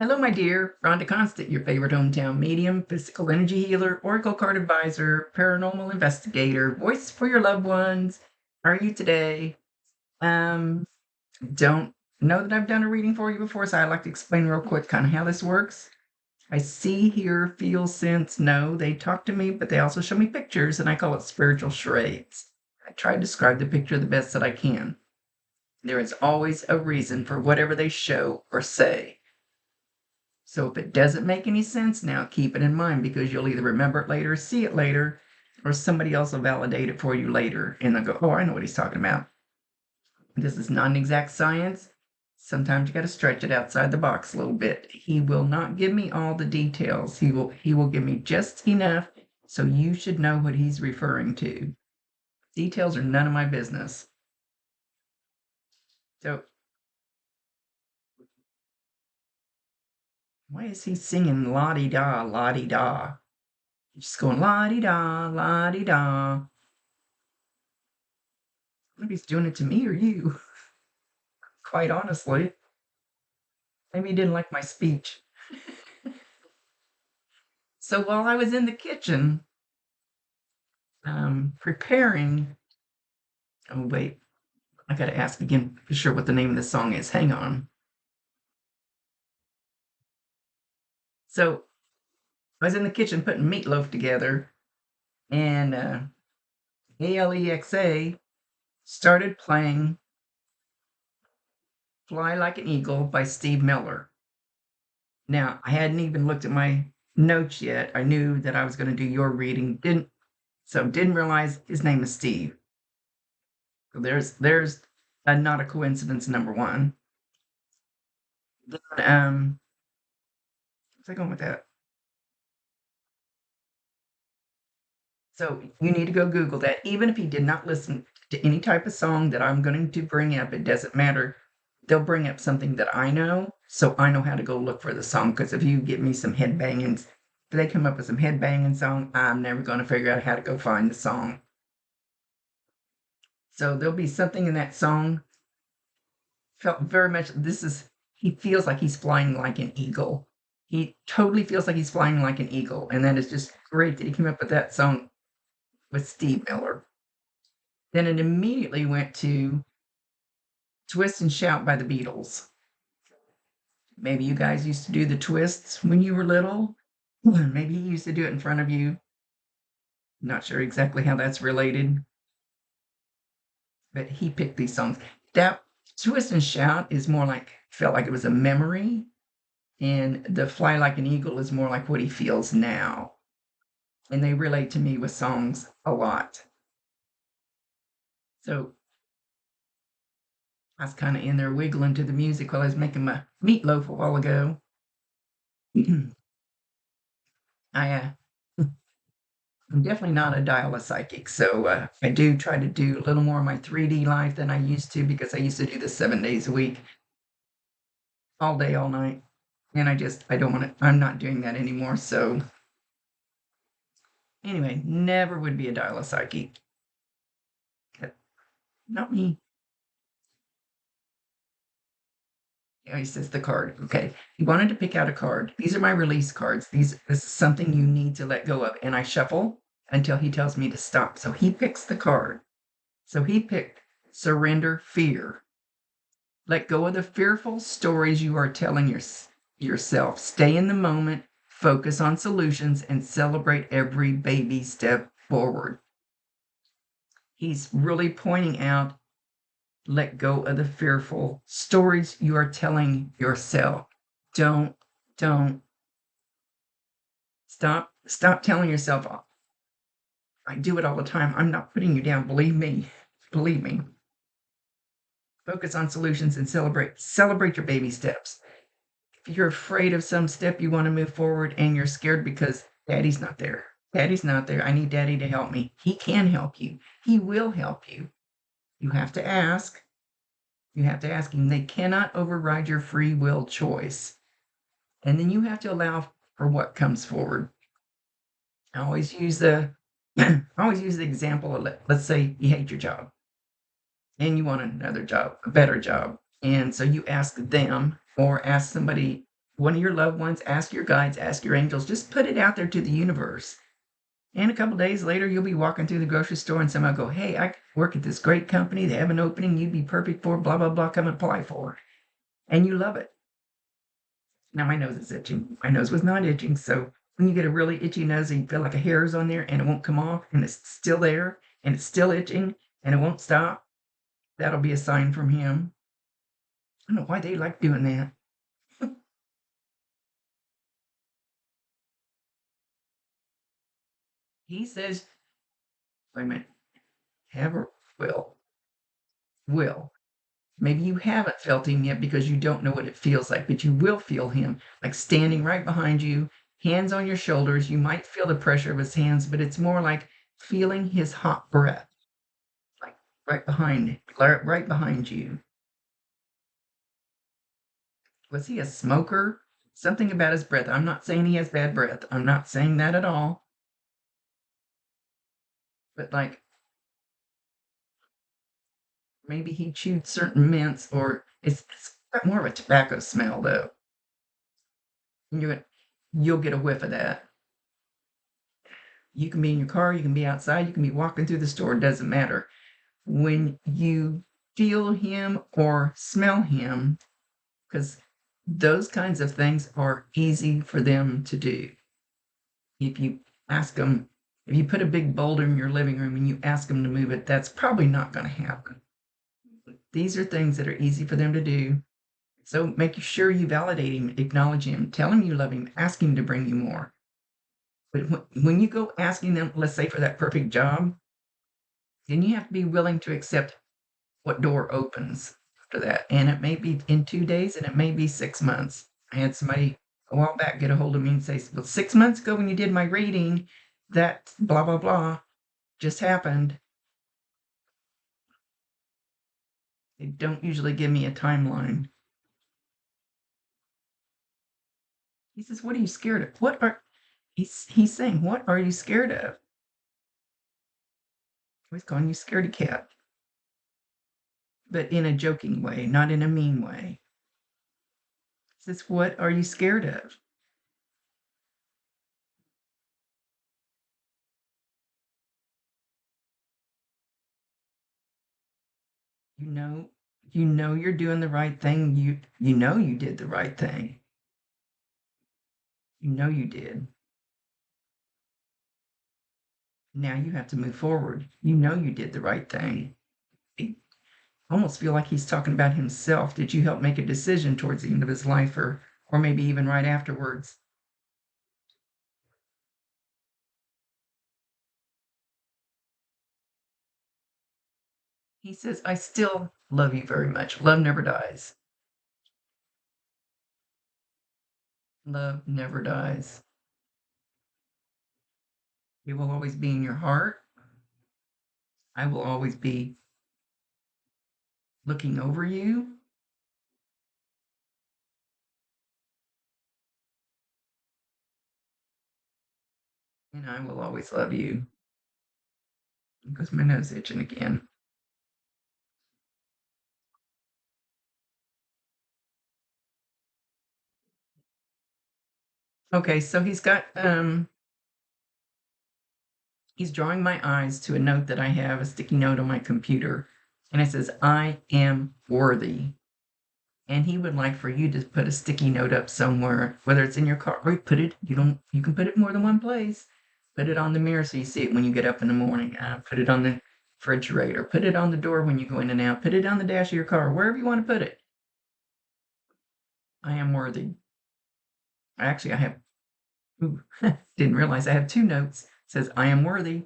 Hello, my dear. Rhonda Constant, your favorite hometown medium, physical energy healer, oracle card advisor, paranormal investigator, voice for your loved ones. How are you today? Um, don't know that I've done a reading for you before, so I'd like to explain real quick kind of how this works. I see, hear, feel, sense, know. They talk to me, but they also show me pictures, and I call it spiritual charades. I try to describe the picture the best that I can. There is always a reason for whatever they show or say. So if it doesn't make any sense now, keep it in mind because you'll either remember it later, see it later, or somebody else will validate it for you later and they'll go, oh, I know what he's talking about. This is not an exact science. Sometimes you got to stretch it outside the box a little bit. He will not give me all the details. He will give me just enough so you should know what he's referring to. Details are none of my business. So why is he singing la-di-da, la-di-da? He's just going la-di-da, la-di-da. Maybe he's doing it to me or you, quite honestly. Maybe he didn't like my speech. So while I was in the kitchen, preparing, oh, wait, I got to ask again for sure what the name of the song is. Hang on. So I was in the kitchen putting meatloaf together, and Alexa started playing Fly Like an Eagle by Steve Miller. Now, I hadn't even looked at my notes yet. I knew that I was going to do your reading, didn't realize his name is Steve. So there's not a coincidence, number one. Then, what's I going with that? So you need to go Google that. Even if you did not listen to any type of song that I'm going to bring up, it doesn't matter. They'll bring up something that I know, so I know how to go look for the song. Because if you give me some headbanging, if they come up with some headbanging song, I'm never going to figure out how to go find the song. So there'll be something in that song. Felt very much he feels like he's flying like an eagle. He totally feels like he's flying like an eagle. And that is just great that he came up with that song with Steve Miller. Then it immediately went to Twist and Shout by the Beatles. Maybe you guys used to do the twists when you were little. Maybe he used to do it in front of you. Not sure exactly how that's related, but he picked these songs. That Twist and Shout is more like, felt like it was a memory, and the Fly Like an Eagle is more like what he feels now. And they relate to me with songs a lot. So I was kind of in there wiggling to the music while I was making my meatloaf a while ago. I I'm definitely not a dial-a psychic, so I do try to do a little more of my 3D life than I used to because I used to do this 7 days a week, all day, all night, and I don't want to. I'm not doing that anymore. So anyway, never would be a dial-a psychic. Not me. Yeah, he says the card. Okay, he wanted to pick out a card. These are my release cards. This is something you need to let go of, and I shuffle until he tells me to stop. So he picks the card. So he picked surrender fear. Let go of the fearful stories you are telling yourself. Stay in the moment, focus on solutions, and celebrate every baby step forward. He's really pointing out, let go of the fearful stories you are telling yourself. Don't stop telling yourself, "Oh, I do it all the time. I'm not putting you down. Believe me. Believe me. Focus on solutions and celebrate your baby steps. If you're afraid of some step you want to move forward and you're scared because daddy's not there. Daddy's not there. I need daddy to help me. He can help you. He will help you. You have to ask. You have to ask him. They cannot override your free will choice. And then you have to allow for what comes forward. I always use the I always use the example of let's say you hate your job and you want another job, a better job. And so you ask them or ask somebody one of your loved ones, ask your guides, ask your angels, just put it out there to the universe. And a couple days later, you'll be walking through the grocery store and somebody will go, hey, I work at this great company. They have an opening you'd be perfect for, blah, blah, blah, come apply for. And you love it. Now my nose is itching. My nose was not itching. So when you get a really itchy nose and you feel like a hair is on there and it won't come off and it's still there and it's still itching and it won't stop, that'll be a sign from him. I don't know why they like doing that. He says, wait a minute, have or will. Maybe you haven't felt him yet because you don't know what it feels like, but you will feel him, like standing right behind you, hands on your shoulders. You might feel the pressure of his hands, but it's more like feeling his hot breath, like right behind you. Was he a smoker? Something about his breath. I'm not saying he has bad breath. I'm not saying that at all. But like maybe he chewed certain mints, or it's got more of a tobacco smell though. You you'll get a whiff of that. You can be in your car, you can be outside, you can be walking through the store, it doesn't matter. When you feel him or smell him, because those kinds of things are easy for them to do. If you ask them, if you put a big boulder in your living room and you ask them to move it, that's probably not going to happen. These are things that are easy for them to do. So make sure you validate him, acknowledge him, tell him you love him, ask him to bring you more. But when you go asking them, let's say for that perfect job, then you have to be willing to accept what door opens after that. And it may be in 2 days and it may be 6 months. I had somebody a while back get a hold of me and say, well, 6 months ago when you did my reading, that blah, blah, blah just happened. They don't usually give me a timeline. He says, what are you scared of? He's saying, what are you scared of? He's calling you scaredy cat, but in a joking way, not in a mean way. He says, what are you scared of? You know, you know you're doing the right thing. You know you did the right thing. You know you did. Now you have to move forward. You know you did the right thing. I almost feel like he's talking about himself. Did you help make a decision towards the end of his life, or maybe even right afterwards? He says, I still love you very much. Love never dies. Love never dies. It will always be in your heart. I will always be looking over you, and I will always love you. Because my nose itching again. Okay, so he's drawing my eyes to a note that I have, a sticky note on my computer, and it says, I am worthy. And he would like for you to put a sticky note up somewhere, whether it's in your car or you can put it more than one place. Put it on the mirror so you see it when you get up in the morning. Put it on the refrigerator. Put it on the door when you go in and out. Put it on the dash of your car, wherever you want to put it. I am worthy. I have, ooh, didn't realize I have two notes. It says, I am worthy.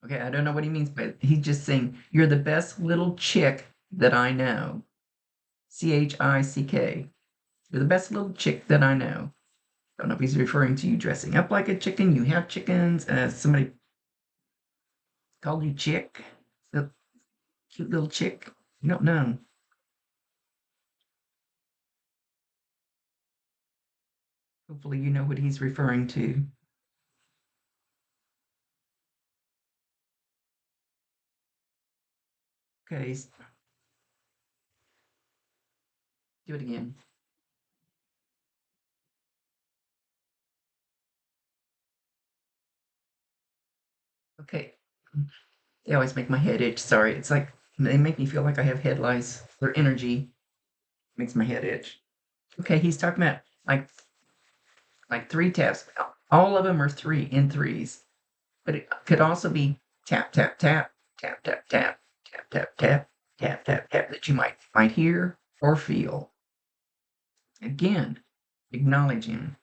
Okay, I don't know what he means, but he's just saying, you're the best little chick that I know. CHICK. You're the best little chick that I know. Don't know if he's referring to you dressing up like a chicken. You have chickens. Somebody called you chick. The cute little chick. You don't know. Hopefully, you know what he's referring to. Okay, do it again. Okay. They always make my head itch. Sorry. It's like they make me feel like I have head lice. Their energy makes my head itch. Okay, he's talking about like three taps. All of them are three in threes, but it could also be tap tap tap tap tap tap tap tap tap tap tap tap that you might hear or feel. Again, acknowledge him.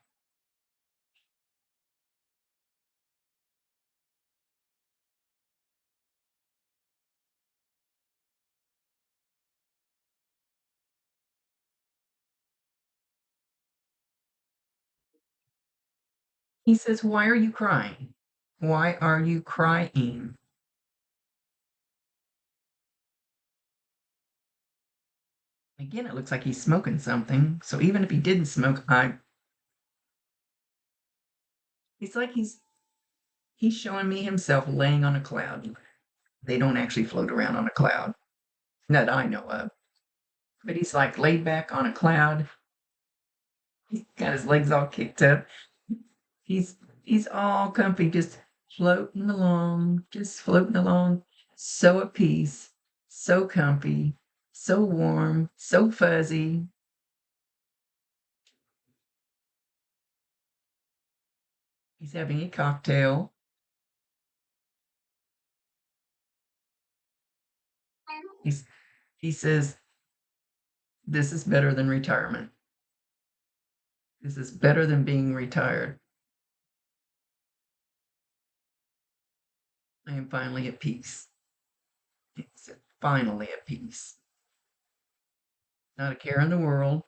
He says, "Why are you crying? Why are you crying?" Again, it looks like he's smoking something. So even if he didn't smoke, he's like he's showing me himself laying on a cloud. They don't actually float around on a cloud, not that I know of. But he's like laid back on a cloud. He's got his legs all kicked up. He's all comfy, just floating along, so at peace, so comfy, so warm, so fuzzy. He's having a cocktail. He's he says, "This is better than retirement. This is better than being retired. I am finally at peace." He said, "Finally at peace. Not a care in the world."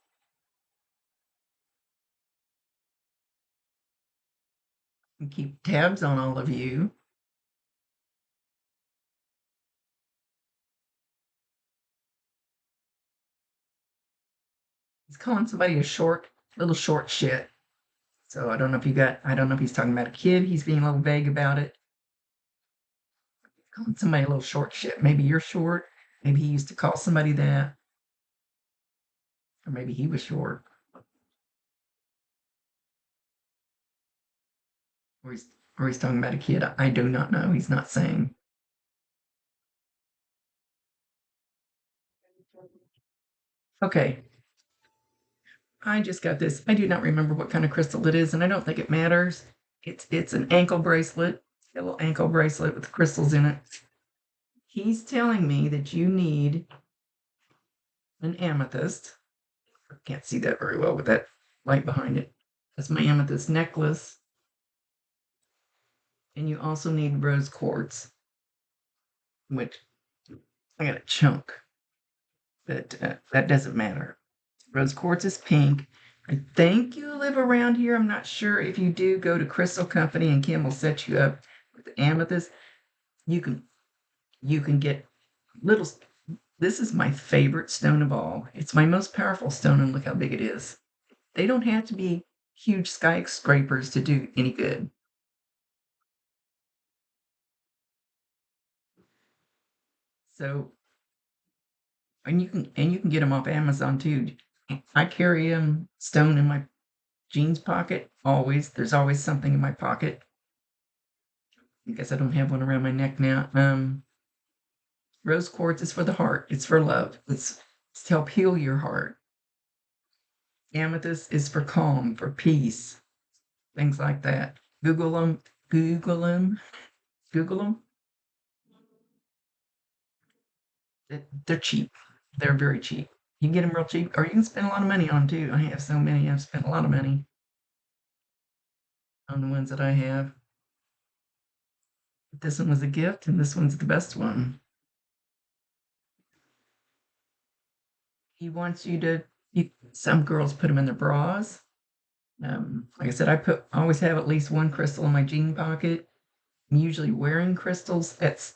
And keep tabs on all of you. He's calling somebody a little short shit. So I don't know if he's talking about a kid. He's being a little vague about it. Calling somebody a little short shit. Maybe you're short. Maybe he used to call somebody that. Or maybe he was short. Or he's talking about a kid. I do not know. He's not saying. Okay. I just got this. I do not remember what kind of crystal it is, and I don't think it matters. It's an ankle bracelet, a little ankle bracelet with crystals in it. He's telling me that you need an amethyst. I can't see that very well with that light behind it. That's my amethyst necklace. And you also need rose quartz, which I got a chunk, but that doesn't matter. Rose quartz is pink. I think you live around here. I'm not sure. If you do, go to Crystal Company and Kim will set you up with the amethyst. You can get little. This is my favorite stone of all. It's my most powerful stone, and look how big it is. They don't have to be huge skyscrapers to do any good. So, and you can get them off Amazon too. I carry stone in my jeans pocket always. There's always something in my pocket. I guess I don't have one around my neck now. Rose quartz is for the heart. It's for love. It's to help heal your heart. Amethyst is for calm, for peace, things like that. Google them. Google them. Google them. They're cheap. They're very cheap. You can get them real cheap, or you can spend a lot of money on them too. I have so many. I've spent a lot of money on the ones that I have. But this one was a gift, and this one's the best one. He wants you to. Some girls put them in their bras. Like I said, I always have at least one crystal in my jean pocket. I'm usually wearing crystals. That's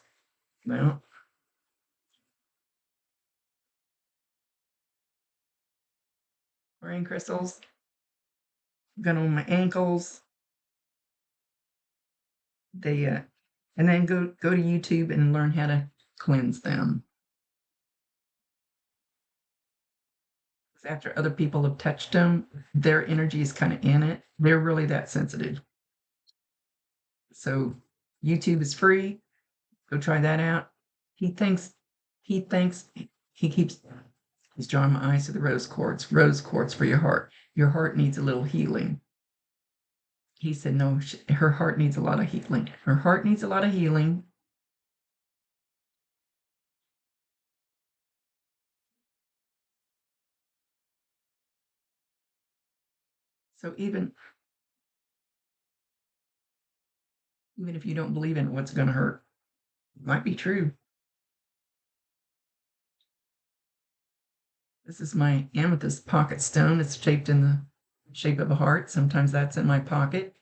well, wearing crystals. Got them on my ankles. They and then go to YouTube and learn how to cleanse them. After other people have touched them, their energy is kind of in it. They're really that sensitive. So YouTube is free. Go try that out. He thinks, he thinks, he keeps, he's drawing my eyes to the rose quartz for your heart. Your heart needs a little healing. He said, no, her heart needs a lot of healing. Her heart needs a lot of healing. So even if you don't believe in what's going to hurt, it might be true. This is my amethyst pocket stone. It's shaped in the shape of a heart. Sometimes that's in my pocket.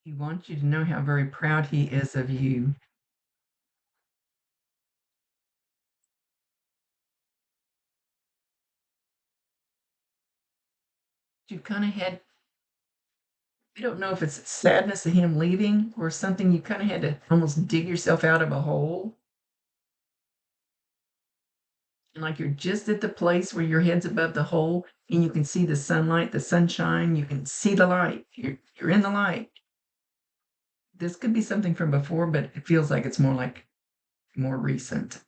He wants you to know how very proud he is of you. You kind of had, I don't know if it's sadness of him leaving or something, you kind of had to almost dig yourself out of a hole. And like you're just at the place where your head's above the hole and you can see the sunlight, the sunshine, you can see the light. You're in the light. This could be something from before, but it feels like it's more recent.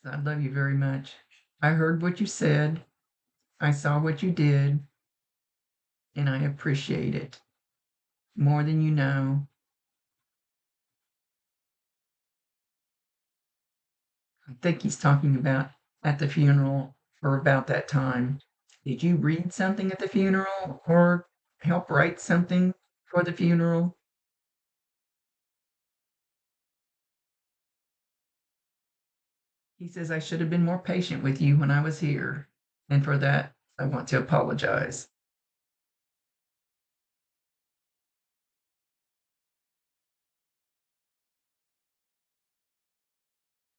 So I love you very much. I heard what you said. I saw what you did, and I appreciate it more than you know. I think he's talking about at the funeral or about that time. Did you read something at the funeral or help write something for the funeral? He says, I should have been more patient with you when I was here. And for that, I want to apologize.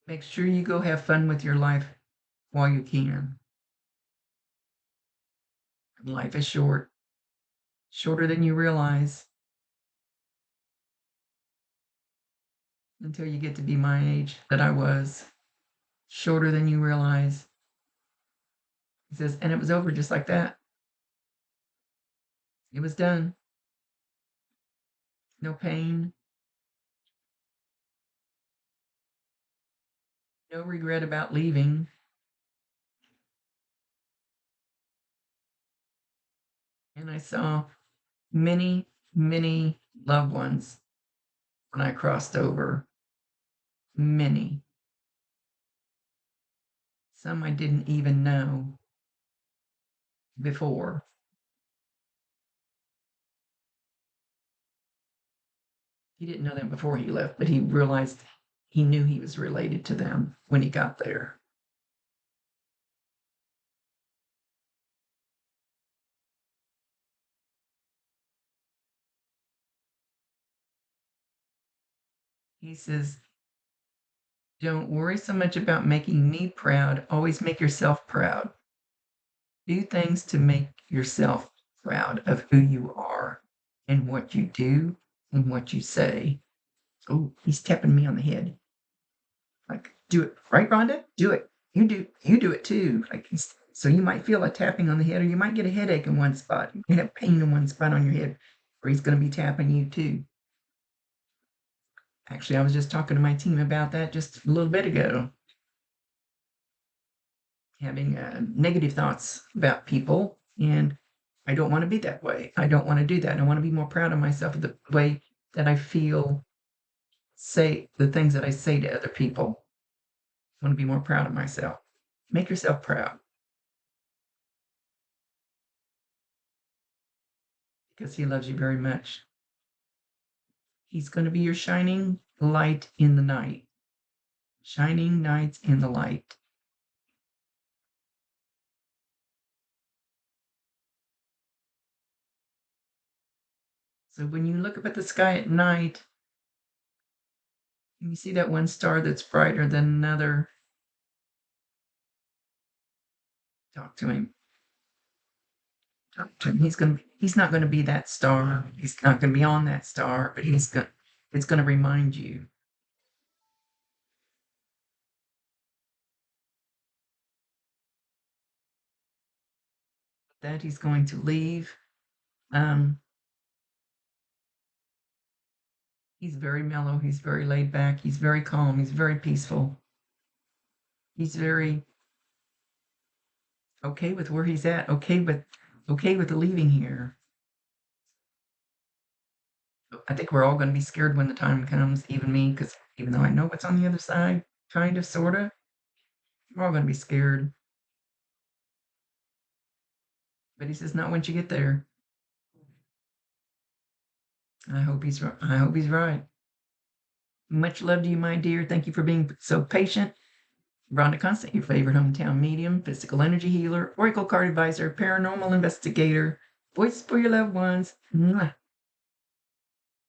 Make sure you go have fun with your life while you can. Life is short, shorter than you realize until you get to be my age that I was, shorter than you realize. He says, and it was over just like that. It was done. No pain, no regret about leaving. And I saw many, many loved ones when I crossed over. Many. Some I didn't even know before. He didn't know them before he left, but he realized he knew he was related to them when he got there. He says, don't worry so much about making me proud. Always make yourself proud. Do things to make yourself proud of who you are and what you do and what you say. Oh, he's tapping me on the head. Like, do it, right, Rhonda? Do it. You do it too. Like, so you might feel a tapping on the head, or you might get a headache in one spot. You have pain in one spot on your head, or he's going to be tapping you too. Actually, I was just talking to my team about that just a little bit ago. Having negative thoughts about people, and I don't want to be that way. I don't want to do that. I want to be more proud of myself of the way that I feel, say the things that I say to other people. I want to be more proud of myself. Make yourself proud because he loves you very much. He's going to be your shining light in the night. Shining nights in the light. So when you look up at the sky at night, and you see that one star that's brighter than another, Talk to him. Talk to him. He's not gonna be that star. He's not gonna be on that star, but it's gonna remind you that he's going to leave. Um, he's very mellow, he's very laid back, he's very calm, he's very peaceful. He's very okay with where he's at, okay with leaving here. I think we're all going to be scared when the time comes, even me, because even though I know what's on the other side, kind of, sort of, we're all going to be scared. But he says, not once you get there. I hope he's right. I hope he's right. Much love to you, my dear. Thank you for being so patient. Rhonda Constant, your favorite hometown medium, physical energy healer, oracle card advisor, paranormal investigator, voice for your loved ones. Mwah.